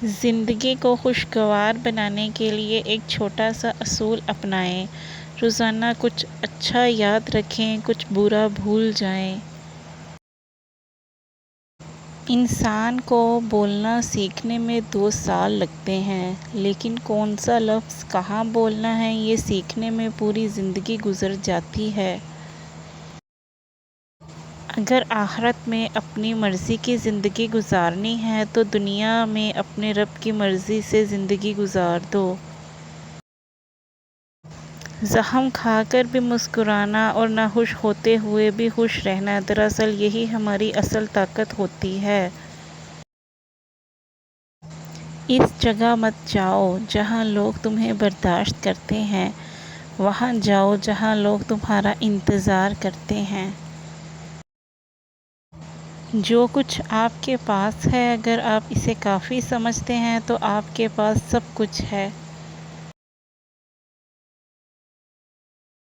زندگی کو خوشگوار بنانے کے لیے ایک چھوٹا سا اصول اپنائیں۔ روزانہ کچھ اچھا یاد رکھیں، کچھ برا بھول جائیں۔ انسان کو بولنا سیکھنے میں 2 سال لگتے ہیں، لیکن کون سا لفظ کہاں بولنا ہے یہ سیکھنے میں پوری زندگی گزر جاتی ہے۔ اگر آخرت میں اپنی مرضی کی زندگی گزارنی ہے تو دنیا میں اپنے رب کی مرضی سے زندگی گزار دو۔ زخم کھا کر بھی مسکرانا اور ناخوش ہوتے ہوئے بھی خوش رہنا، دراصل یہی ہماری اصل طاقت ہوتی ہے۔ اس جگہ مت جاؤ جہاں لوگ تمہیں برداشت کرتے ہیں، وہاں جاؤ جہاں لوگ تمہارا انتظار کرتے ہیں۔ جو کچھ آپ کے پاس ہے، اگر آپ اسے کافی سمجھتے ہیں تو آپ کے پاس سب کچھ ہے۔